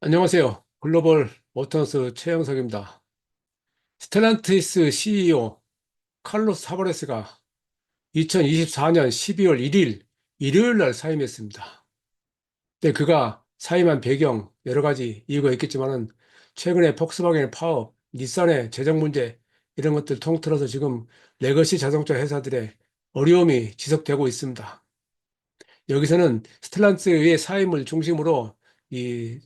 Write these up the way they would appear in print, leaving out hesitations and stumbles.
안녕하세요. 글로벌 모터스 최영석입니다. 스텔란티스 CEO 칼로스 타바레스가 2024년 12월 1일 일요일 날 사임했습니다. 근데 그가 사임한 배경 여러 가지 이유가 있겠지만은 최근에 폭스바겐 파업, 닛산의 재정 문제 이런 것들 통틀어서 지금 레거시 자동차 회사들의 어려움이 지속되고 있습니다. 여기서는 스텔란티스의 사임을 중심으로 이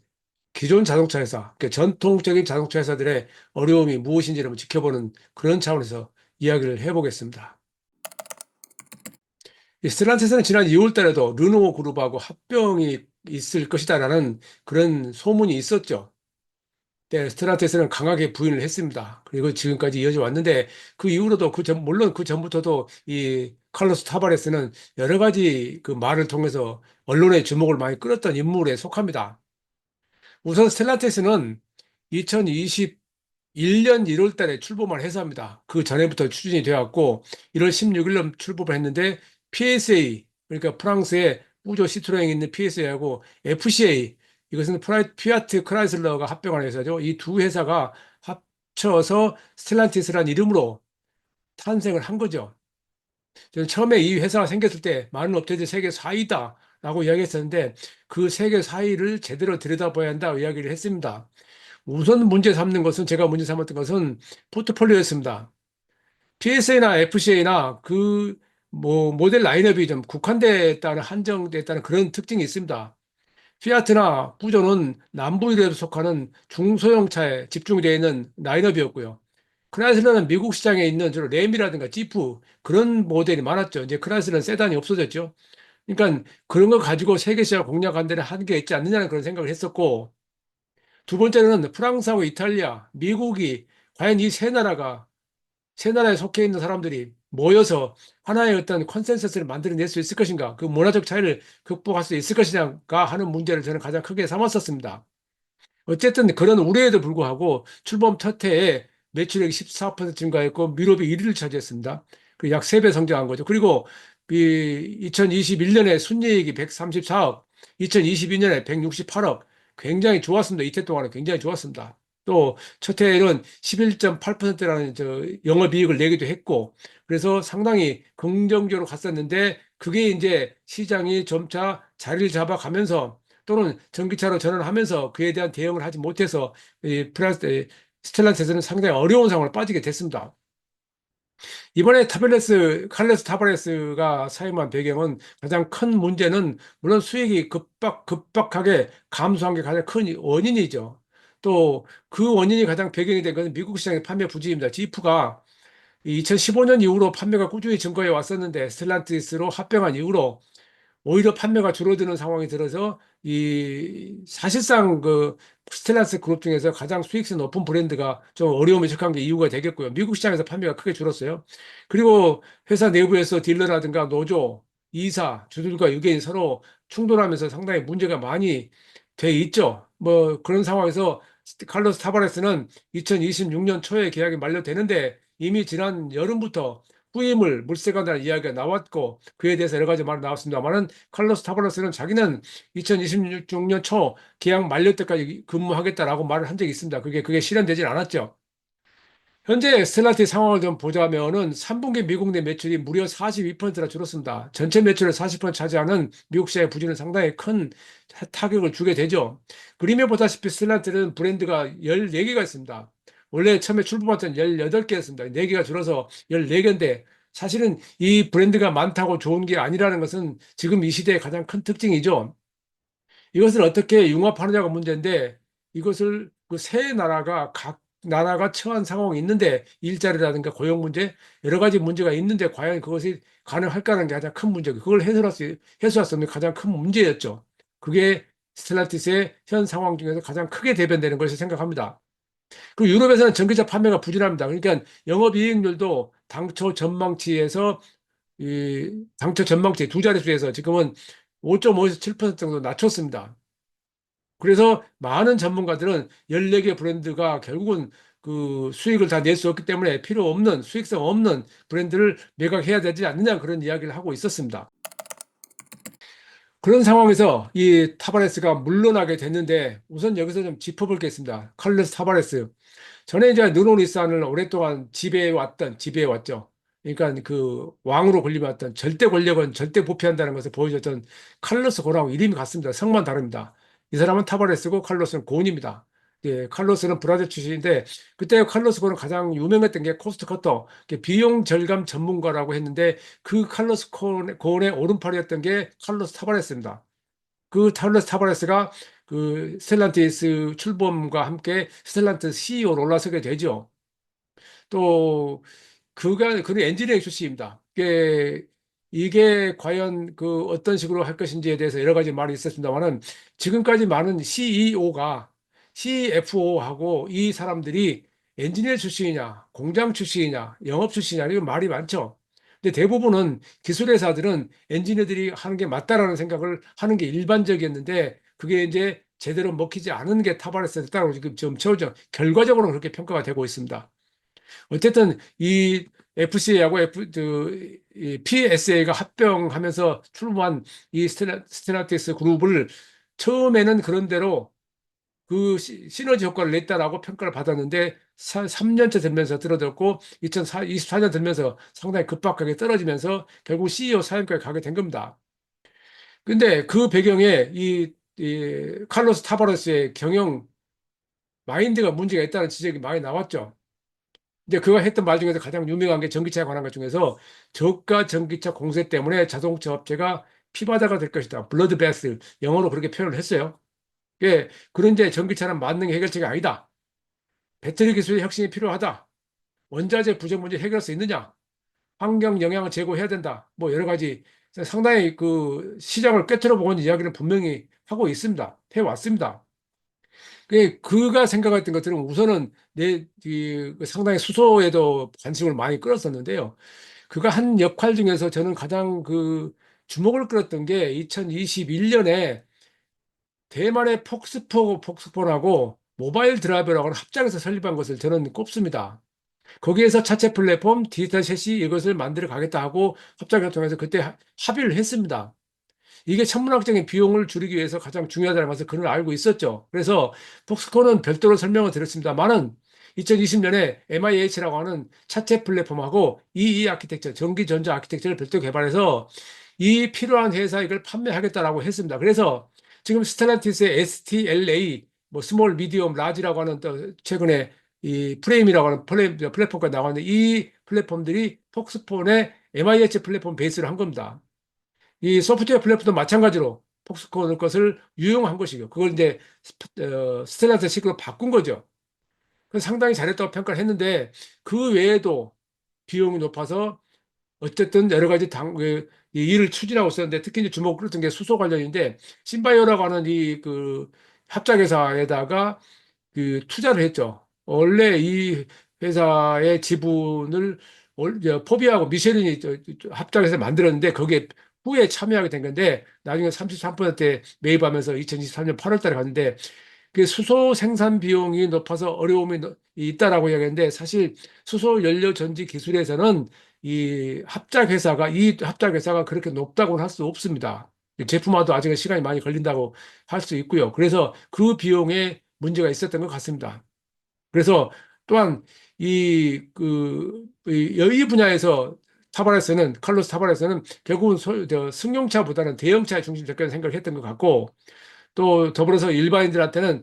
기존 자동차 회사, 그러니까 전통적인 자동차 회사들의 어려움이 무엇인지를 한번 지켜보는 그런 차원에서 이야기를 해보겠습니다. 이 스텔란티스는 지난 2월 달에도 르노 그룹하고 합병이 있을 것이다라는 그런 소문이 있었죠. 네, 스텔란티스는 강하게 부인을 했습니다. 그리고 지금까지 이어져 왔는데 그 이후로도 물론 그 전부터도 이 칼로스 타바레스는 여러 가지 그 말을 통해서 언론의 주목을 많이 끌었던 인물에 속합니다. 우선 스텔란티스는 2021년 1월 달에 출범한 회사입니다. 그 전에부터 추진이 되었고 1월 16일로 출범을 했는데 PSA 그러니까 프랑스의 우조 시트로행이 있는 PSA하고 FCA 이것은 피아트 크라이슬러가 합병한 회사죠. 이 두 회사가 합쳐서 스텔란티스라는 이름으로 탄생을 한 거죠. 저는 처음에 이 회사가 생겼을 때 많은 업체들이 세계 4위다라고 이야기했었는데 그 세계 4위를 제대로 들여다봐야 한다 이야기를 했습니다. 우선 문제 삼는 것은 제가 문제 삼았던 것은 포트폴리오였습니다. PSA나 FCA나 그 뭐 모델 라인업이 좀 국한됐다는 한정됐다는 그런 특징이 있습니다. 피아트나 푸조는 남부 유럽에 속하는 중소형차에 집중이 되어 있는 라인업이었고요. 크라이슬러는 미국 시장에 있는 주로 램이라든가 지프 그런 모델이 많았죠. 이제 크라이슬러는 세단이 없어졌죠. 그러니까 그런 거 가지고 세계 시장 공략한 데는 한계가 있지 않느냐는 그런 생각을 했었고 두 번째는 프랑스하고 이탈리아, 미국이 과연 이 세 나라에 속해 있는 사람들이 모여서 하나의 어떤 컨센서스를 만들어낼 수 있을 것인가, 그 문화적 차이를 극복할 수 있을 것인가 하는 문제를 저는 가장 크게 삼았었습니다. 어쨌든 그런 우려에도 불구하고 출범 첫 해에 매출액이 14% 증가했고 유럽이 1위를 차지했습니다. 그 약 3배 성장한 거죠. 그리고 이 2021년에 순이익이 134억, 2022년에 168억, 굉장히 좋았습니다. 이때 동안은 굉장히 좋았습니다. 또 첫 해에는 11.8%라는 저 영업이익을 내기도 했고, 그래서 상당히 긍정적으로 갔었는데, 그게 이제 시장이 점차 자리를 잡아가면서 또는 전기차로 전환하면서 그에 대한 대응을 하지 못해서 이 스텔란티스는 상당히 어려운 상황을 빠지게 됐습니다. 이번에 칼레스 타바레스가 사임한 배경은 가장 큰 문제는 물론 수익이 급박하게 감소한 게 가장 큰 원인이죠. 또 그 원인이 가장 배경이 된 것은 미국 시장의 판매 부진입니다. 지프가 2015년 이후로 판매가 꾸준히 증가해 왔었는데 스텔란티스로 합병한 이후로 오히려 판매가 줄어드는 상황이 들어서 이 사실상 그 스텔란스 그룹 중에서 가장 수익성 높은 브랜드가 좀 어려움에 처한 게 이유가 되겠고요. 미국 시장에서 판매가 크게 줄었어요. 그리고 회사 내부에서 딜러라든가 노조, 이사, 주들과 유개인 서로 충돌하면서 상당히 문제가 많이 돼 있죠. 뭐 그런 상황에서 칼로스 타바레스는 2026년 초에 계약이 만료되는데 이미 지난 여름부터 후임을 물색한다는 이야기가 나왔고 그에 대해서 여러 가지 말이 나왔습니다만은 칼로스 타바레스는 자기는 2026년 초 계약 만료 때까지 근무하겠다라고 말을 한 적이 있습니다. 그게 실현되질 않았죠. 현재 스텔라티 상황을 좀 보자면은 3분기 미국 내 매출이 무려 42%나 줄었습니다. 전체 매출을 40% 차지하는 미국 시장의 부진은 상당히 큰 타격을 주게 되죠. 그림에 보다시피 스텔라티는 브랜드가 14개가 있습니다. 원래 처음에 출범할 때는 18개였습니다. 4개가 줄어서 14개인데 사실은 이 브랜드가 많다고 좋은 게 아니라는 것은 지금 이 시대의 가장 큰 특징이죠. 이것을 어떻게 융합하느냐가 문제인데 이것을 그 세 나라가 각 나라가 처한 상황이 있는데 일자리라든가 고용 문제 여러 가지 문제가 있는데 과연 그것이 가능할까라는 게 가장 큰 문제고 그걸 해소할 수 없는 가장 큰 문제였죠. 그게 스텔란티스의 현 상황 중에서 가장 크게 대변되는 것을 생각합니다. 그리고 유럽에서는 전기차 판매가 부진합니다. 그러니까 영업이익률도 당초 전망치 두 자릿수에서 지금은 5.5에서 7% 정도 낮췄습니다. 그래서 많은 전문가들은 14개 브랜드가 결국은 그 수익을 다 낼 수 없기 때문에 필요 없는, 수익성 없는 브랜드를 매각해야 되지 않느냐 그런 이야기를 하고 있었습니다. 그런 상황에서 이 타바레스가 물러나게 됐는데 우선 여기서 좀 짚어볼 게 있습니다. 칼로스 타바레스. 전에 이제 느노리산을 오랫동안 지배해 왔죠. 그러니까 그 왕으로 군림했던 절대 권력은 절대 부패한다는 것을 보여줬던 칼로스 고라고 이름이 같습니다. 성만 다릅니다. 이 사람은 타바레스고 칼로스는 고은입니다. 예, 칼로스는 브라질 출신인데 그때 칼로스 고는 가장 유명했던 게 코스트 커터, 비용 절감 전문가라고 했는데 그 칼로스 고은의 오른팔이었던 게 칼로스 타바레스입니다. 그 칼로스 타바레스가 그 스텔란티스 출범과 함께 스텔란티스 CEO로 올라서게 되죠. 또 그는 엔지니어링 출신입니다. 이게 과연 그 어떤 식으로 할 것인지에 대해서 여러 가지 말이 있었습니다만은 지금까지 많은 CEO가 CFO하고 이 사람들이 엔지니어 출신이냐, 공장 출신이냐, 영업 출신이냐, 이거 말이 많죠. 근데 대부분은 기술회사들은 엔지니어들이 하는 게 맞다라는 생각을 하는 게 일반적이었는데 그게 이제 제대로 먹히지 않은 게 타바레스였다고 지금 결과적으로는 그렇게 평가가 되고 있습니다. 어쨌든 이 FCA하고 이 PSA가 합병하면서 출범한 이 스테나틱스 그룹을 처음에는 그런 대로 그 시너지 효과를 냈다라고 평가를 받았는데 3년째 되면서 들어졌고 2024년 되면서 상당히 급박하게 떨어지면서 결국 CEO 사임까지 가게 된 겁니다. 근데 그 배경에 이 칼로스 타바레스의 경영 마인드가 문제가 있다는 지적이 많이 나왔죠. 이제 그가 했던 말 중에서 가장 유명한 게 전기차에 관한 것 중에서 저가 전기차 공세 때문에 자동차 업체가 피바다가 될 것이다. 블러드베스 영어로 그렇게 표현을 했어요. 그런데 전기차는 만능 해결책이 아니다. 배터리 기술의 혁신이 필요하다. 원자재 부족 문제 해결할 수 있느냐? 환경 영향을 제고해야 된다. 뭐 여러 가지 상당히 그 시장을 꿰뚫어 보는 이야기를 분명히 하고 있습니다. 해왔습니다. 그가 생각했던 것들은 우선은 그 상당히 수소에도 관심을 많이 끌었었는데요. 그가 한 역할 중에서 저는 가장 그 주목을 끌었던 게 2021년에 대만의 폭스폰하고 모바일 드라이버라고 하는 합작에서 설립한 것을 저는 꼽습니다. 거기에서 차체 플랫폼, 디지털 셰시 이것을 만들어 가겠다 하고 합작을 통해서 그때 합의를 했습니다. 이게 천문학적인 비용을 줄이기 위해서 가장 중요하다는 것을 그는 알고 있었죠. 그래서 폭스콘은 별도로 설명을 드렸습니다만은 2020년에 MIH라고 하는 차체 플랫폼하고 EE 아키텍처, 전기전자 아키텍처를 별도 개발해서 이 필요한 회사 이걸 판매하겠다라고 했습니다. 그래서 지금 스텔란티스의 STLA, 뭐 스몰, 미디엄, 라지라고 하는 또 최근에 이 프레임이라고 하는 플랫폼까지 나왔는데 이 플랫폼들이 폭스폰의 MIH 플랫폼 베이스를 한 겁니다. 이 소프트웨어 플랫폼도 마찬가지로 폭스콘 것을 유용한 것이고 그걸 이제 스텔란티스식으로 바꾼 거죠. 그래서 상당히 잘했다고 평가를 했는데 그 외에도 비용이 높아서 어쨌든 여러 가지 이 일을 추진하고 있었는데 특히 이제 주목을 끌었던 게 수소 관련인데 신바이오라고 하는 이 그 합작회사에다가 그 투자를 했죠. 원래 이 회사의 지분을 포비하고 미쉐린이 합작해서 만들었는데 거기에 후에 참여하게 된 건데 나중에 33%에 매입하면서 2023년 8월 달에 갔는데 그 수소 생산 비용이 높아서 어려움이 있다라고 이야기했는데 사실 수소 연료 전지 기술에서는 이 합작 회사가 그렇게 높다고는 할 수 없습니다. 제품화도 아직은 시간이 많이 걸린다고 할 수 있고요. 그래서 그 비용에 문제가 있었던 것 같습니다. 그래서 또한 이 분야에서 칼로스 타바레스는 결국은 승용차보다는 대형차에 중심 잡겠다는 생각을 했던 것 같고 또 더불어서 일반인들한테는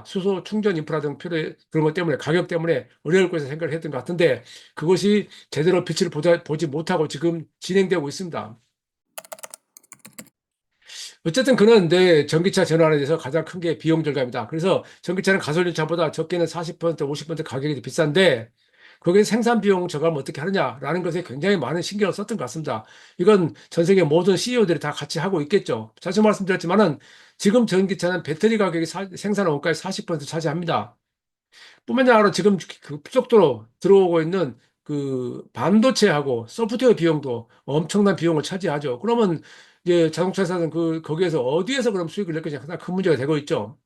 수소 충전 인프라 등 그런 것 때문에 가격 때문에 어려울 것을 생각을 했던 것 같은데 그것이 제대로 빛을 보지 못하고 지금 진행되고 있습니다. 어쨌든 그는 내 전기차 전환에 대해서 가장 큰 게 비용 절감이다. 그래서 전기차는 가솔린차보다 적게는 40% 50% 가격이 비싼데 거기에 생산 비용 절감을 어떻게 하느냐라는 것에 굉장히 많은 신경을 썼던 것 같습니다. 이건 전 세계 모든 CEO들이 다 같이 하고 있겠죠. 자주 말씀드렸지만은 지금 전기차는 배터리 가격이 생산 원가의 40% 차지합니다. 뿐만 아니라 지금 그 급속도로 들어오고 있는 그 반도체하고 소프트웨어 비용도 엄청난 비용을 차지하죠. 그러면 이제 자동차 회사는 거기에서 어디에서 그럼 수익을 낼 것인가 가장 큰 문제가 되고 있죠.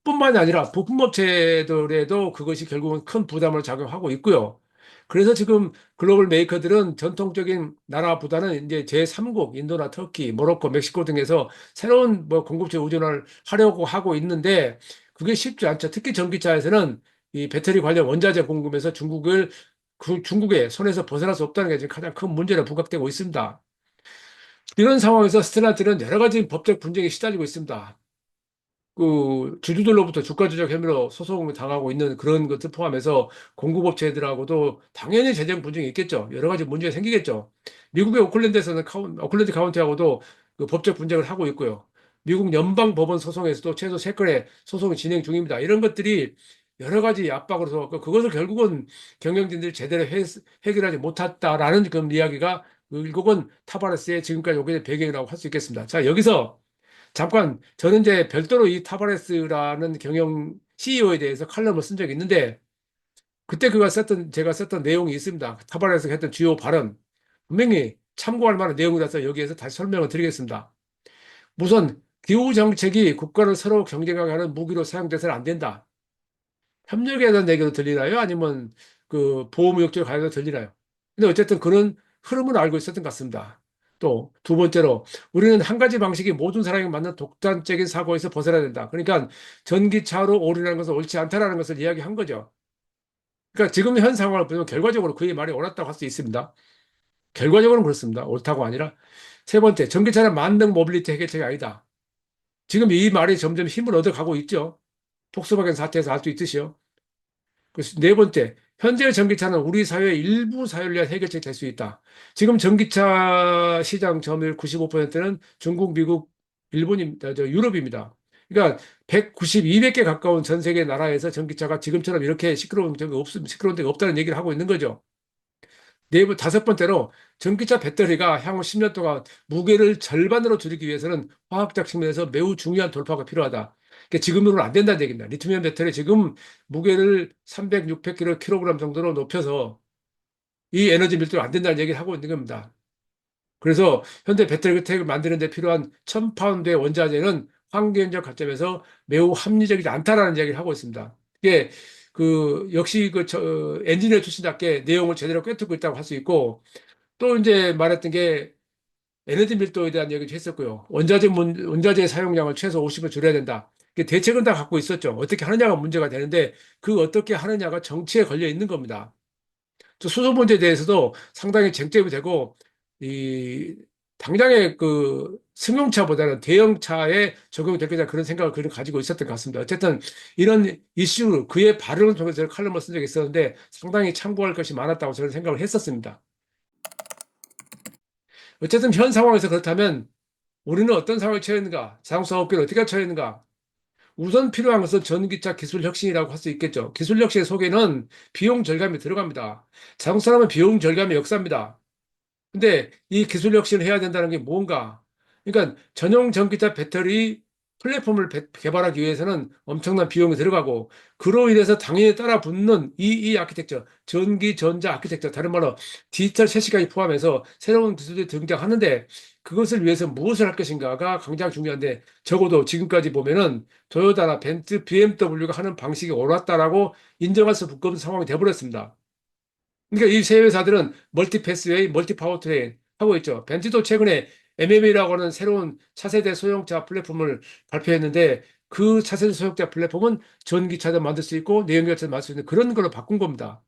뿐만이 아니라 부품업체들에도 그것이 결국은 큰 부담을 작용하고 있고요. 그래서 지금 글로벌 메이커들은 전통적인 나라보다는 이제 제3국, 인도나 터키, 모로코, 멕시코 등에서 새로운 뭐 공급처 의존을 하려고 하고 있는데 그게 쉽지 않죠. 특히 전기차에서는 이 배터리 관련 원자재 공급에서 중국의 손에서 벗어날 수 없다는 게 지금 가장 큰 문제로 부각되고 있습니다. 이런 상황에서 스텔란티는 여러 가지 법적 분쟁에 시달리고 있습니다. 그 주주들로부터 주가 조작 혐의로 소송을 당하고 있는 그런 것들 포함해서 공급업체들하고도 당연히 재정 분쟁이 있겠죠. 여러 가지 문제가 생기겠죠. 미국의 오클랜드에서는 오클랜드 카운티하고도 그 법적 분쟁을 하고 있고요. 미국 연방 법원 소송에서도 최소 세건의 소송이 진행 중입니다. 이런 것들이 여러 가지 압박으로서 그것을 결국은 경영진들이 제대로 해결하지 못했다라는 그런 이야기가 결국은 타바레스의 지금까지 오게 된 배경이라고 할 수 있겠습니다. 자, 여기서 잠깐 저는 이제 별도로 이 타바레스라는 경영 CEO에 대해서 칼럼을 쓴 적이 있는데 그때 제가 썼던 내용이 있습니다. 타바레스가 했던 주요 발언 분명히 참고할 만한 내용이라서 여기에서 다시 설명을 드리겠습니다. 우선 기후 정책이 국가를 서로 경쟁하게 하는 무기로 사용돼서는 안 된다. 협력에 대한 얘기로 들리나요? 아니면 그 보호무역적 관계로 들리나요? 근데 어쨌든 그런 흐름은 알고 있었던 것 같습니다. 또 두 번째로 우리는 한 가지 방식이 모든 사람에게 맞는 독단적인 사고에서 벗어나야 된다. 그러니까 전기차로 올인하는 것은 옳지 않다라는 것을 이야기한 거죠. 그러니까 지금 현 상황을 보면 결과적으로 그의 말이 옳았다고 할 수 있습니다. 결과적으로는 그렇습니다. 옳다고 아니라. 세 번째, 전기차는 만능 모빌리티 해결책이 아니다. 지금 이 말이 점점 힘을 얻어가고 있죠. 폭스바겐 사태에서 알 수 있듯이요. 네 번째, 현재 전기차는 우리 사회의 일부 사유를 위한 해결책이 될 수 있다. 지금 전기차 시장 점유율 95%는 중국, 미국, 일본입니다. 유럽입니다. 그러니까 190, 200개 가까운 전 세계 나라에서 전기차가 지금처럼 이렇게 시끄러운 데가 없다는 얘기를 하고 있는 거죠. 다섯 번째로 전기차 배터리가 향후 10년 동안 무게를 절반으로 줄이기 위해서는 화학적 측면에서 매우 중요한 돌파가 필요하다. 그러니까 지금으로는 안 된다는 얘기입니다. 리튬이온 배터리 지금 무게를 300, 600kg 정도로 높여서 이 에너지 밀도가 안 된다는 얘기를 하고 있는 겁니다. 그래서 현대 배터리 택을 만드는 데 필요한 1000파운드의 원자재는 환경적 관점에서 매우 합리적이지 않다라는 이야기를 하고 있습니다. 이게 역시 엔지니어 출신답게 내용을 제대로 꿰뚫고 있다고 할 수 있고 또 이제 말했던 게 에너지 밀도에 대한 얘기도 했었고요. 원자재 사용량을 최소 50을 줄여야 된다. 대책은 다 갖고 있었죠. 어떻게 하느냐가 문제가 되는데 그 어떻게 하느냐가 정치에 걸려 있는 겁니다. 또 수소 문제에 대해서도 상당히 쟁점이 되고 이 당장의 그 승용차보다는 대형차에 적용이 될 거다 그런 생각을 그는 가지고 있었던 것 같습니다. 어쨌든 이런 이슈 그의 발언을 통해서 칼럼을 쓴 적이 있었는데 상당히 참고할 것이 많았다고 저는 생각을 했었습니다. 어쨌든 현 상황에서 그렇다면 우리는 어떤 상황에 처했는가? 자동차 업계는 어떻게 처했는가? 우선 필요한 것은 전기차 기술 혁신이라고 할 수 있겠죠. 기술 혁신 속에는 비용 절감이 들어갑니다. 자동차라면 비용 절감의 역사입니다. 근데 이 기술 혁신을 해야 된다는 게 뭔가? 그러니까 전용 전기차 배터리 플랫폼을 개발하기 위해서는 엄청난 비용이 들어가고 그로 인해서 당연히 따라 붙는 이 아키텍처, 전기 전자 아키텍처, 다른 말로 디지털 세시까지 포함해서 새로운 기술이 등장하는데 그것을 위해서 무엇을 할 것인가가 가장 중요한데 적어도 지금까지 보면은 토요타나 벤츠, BMW가 하는 방식이 옳았다라고 인정할 수 없는 상황이 돼버렸습니다. 그러니까 이 세 회사들은 멀티 패스웨이, 멀티 파워트레인 하고 있죠. 벤츠도 최근에 MMA라고 하는 새로운 차세대 소형차 플랫폼을 발표했는데 그 차세대 소형차 플랫폼은 전기차도 만들 수 있고 내연기관차도 만들 수 있는 그런 걸로 바꾼 겁니다.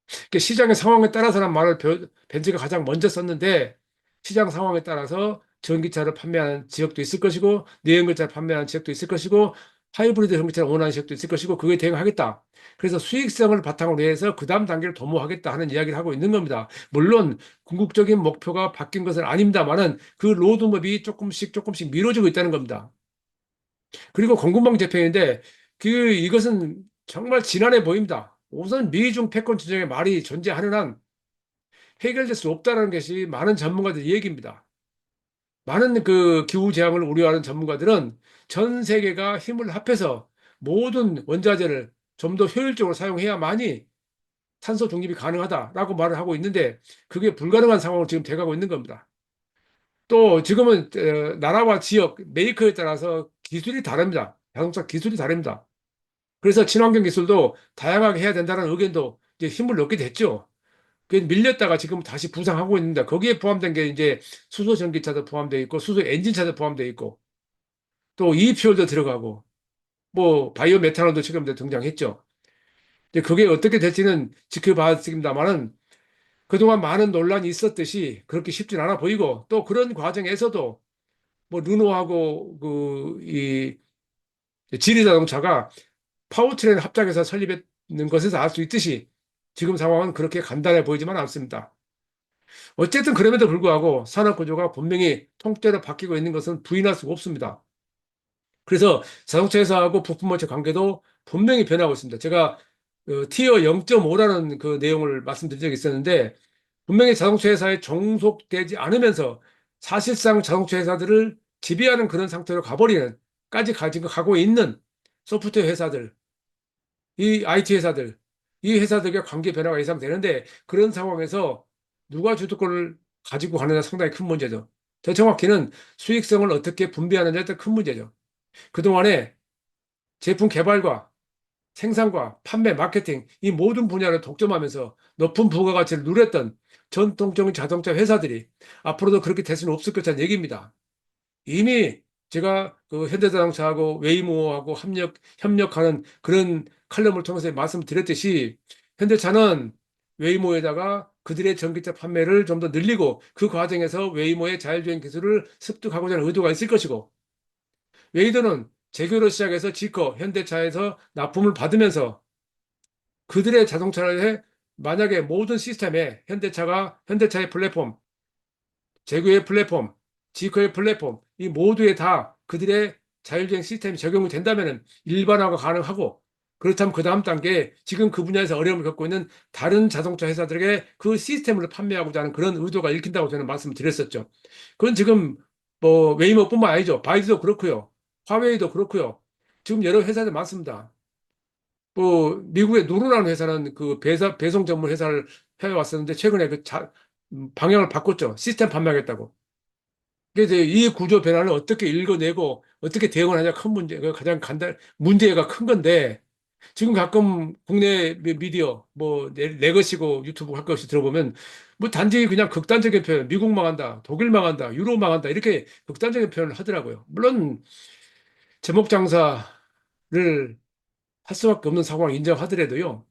그러니까 시장의 상황에 따라서는 말을 벤츠가 가장 먼저 썼는데 시장 상황에 따라서 전기차를 판매하는 지역도 있을 것이고 내연기관차를 판매하는 지역도 있을 것이고 하이브리드 전기차를 원하는 지역도 있을 것이고 그거에 대응하겠다. 그래서 수익성을 바탕으로 해서 그 다음 단계를 도모하겠다 하는 이야기를 하고 있는 겁니다. 물론 궁극적인 목표가 바뀐 것은 아닙니다만은 그 로드맵이 조금씩 미뤄지고 있다는 겁니다. 그리고 공급망 재편인데 이것은 정말 지난해 보입니다. 우선 미중 패권 전쟁의 말이 존재하는 한 해결될 수 없다는 것이 많은 전문가들의 얘기입니다. 많은 그 기후 재앙을 우려하는 전문가들은 전 세계가 힘을 합해서 모든 원자재를 좀 더 효율적으로 사용해야만이 탄소 중립이 가능하다라고 말을 하고 있는데 그게 불가능한 상황으로 지금 돼가고 있는 겁니다. 또 지금은 나라와 지역, 메이커에 따라서 기술이 다릅니다. 자동차 기술이 다릅니다. 그래서 친환경 기술도 다양하게 해야 된다는 의견도 이제 힘을 얻게 됐죠. 그 밀렸다가 지금 다시 부상하고 있는데 거기에 포함된 게 이제 수소 전기차도 포함되어 있고 수소 엔진차도 포함되어 있고 또 이퓨얼도 들어가고 뭐 바이오 메탄올도 지금 등장했죠. 이제 그게 어떻게 될지는 지켜봐야겠습니다만은 그동안 많은 논란이 있었듯이 그렇게 쉽진 않아 보이고 또 그런 과정에서도 뭐 르노하고 그 이 지리 자동차가 파워트레인 합작해서 설립했는 것에서 알 수 있듯이 지금 상황은 그렇게 간단해 보이지만 않습니다. 어쨌든 그럼에도 불구하고 산업 구조가 분명히 통째로 바뀌고 있는 것은 부인할 수가 없습니다. 그래서 자동차 회사하고 부품업체 관계도 분명히 변하고 있습니다. 제가 티어 0.5라는 그 내용을 말씀드린 적이 있었는데 분명히 자동차 회사에 종속되지 않으면서 사실상 자동차 회사들을 지배하는 그런 상태로 가버리는 까지 가고 있는 소프트웨어 회사들, 이 IT 회사들, 이 회사들과 관계 변화가 예상되는데 그런 상황에서 누가 주도권을 가지고 가느냐 상당히 큰 문제죠. 더 정확히는 수익성을 어떻게 분배하느냐가 더 큰 문제죠. 그동안에 제품 개발과 생산과 판매, 마케팅 이 모든 분야를 독점하면서 높은 부가가치를 누렸던 전통적인 자동차 회사들이 앞으로도 그렇게 될 수는 없을 것이라는 얘기입니다. 이미 제가 그 현대자동차하고 웨이모어하고 협력하는 그런 칼럼을 통해서 말씀드렸듯이 현대차는 웨이모에다가 그들의 전기차 판매를 좀 더 늘리고 그 과정에서 웨이모의 자율주행 기술을 습득하고자 하는 의도가 있을 것이고 웨이드는 제휴로 시작해서 지커, 현대차에서 납품을 받으면서 그들의 자동차에 만약에 모든 시스템에 현대차의 플랫폼, 제규의 플랫폼, 지커의 플랫폼, 이 모두에 다 그들의 자율주행 시스템이 적용이 된다면 일반화가 가능하고 그렇다면 그 다음 단계에 지금 그 분야에서 어려움을 겪고 있는 다른 자동차 회사들에게 그 시스템을 판매하고자 하는 그런 의도가 읽힌다고 저는 말씀을 드렸었죠. 그건 지금 뭐 웨이모뿐만 아니죠. 바이두도 그렇고요. 화웨이도 그렇고요. 지금 여러 회사들 많습니다. 뭐 미국의 누르라는 회사는 그 배송 전문 회사를 해왔었는데 최근에 방향을 바꿨죠. 시스템 판매하겠다고. 그래서 이 구조 변화를 어떻게 읽어내고 어떻게 대응을 하냐 큰 문제가 가장 문제가 큰 건데 지금 가끔 국내 미디어 뭐 레거시고 유튜브 할 것이 들어보면 뭐 단지 그냥 극단적인 표현 미국 망한다 독일 망한다 유럽 망한다 이렇게 극단적인 표현을 하더라고요. 물론 제목 장사를 할 수밖에 없는 상황을 인정하더라도요.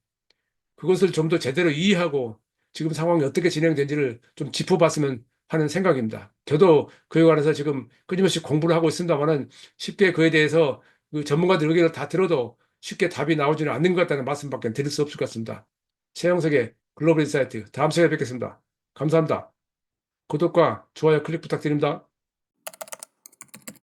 그것을 좀 더 제대로 이해하고 지금 상황이 어떻게 진행된지를 좀 짚어봤으면 하는 생각입니다. 저도 그에 관해서 지금 끊임없이 공부를 하고 있습니다만은 쉽게 그에 대해서 그 전문가들 의견을 다 들어도 쉽게 답이 나오지는 않는 것 같다는 말씀밖에 드릴 수 없을 것 같습니다. 최영석의 글로벌 인사이트 다음 시간에 뵙겠습니다. 감사합니다. 구독과 좋아요 클릭 부탁드립니다.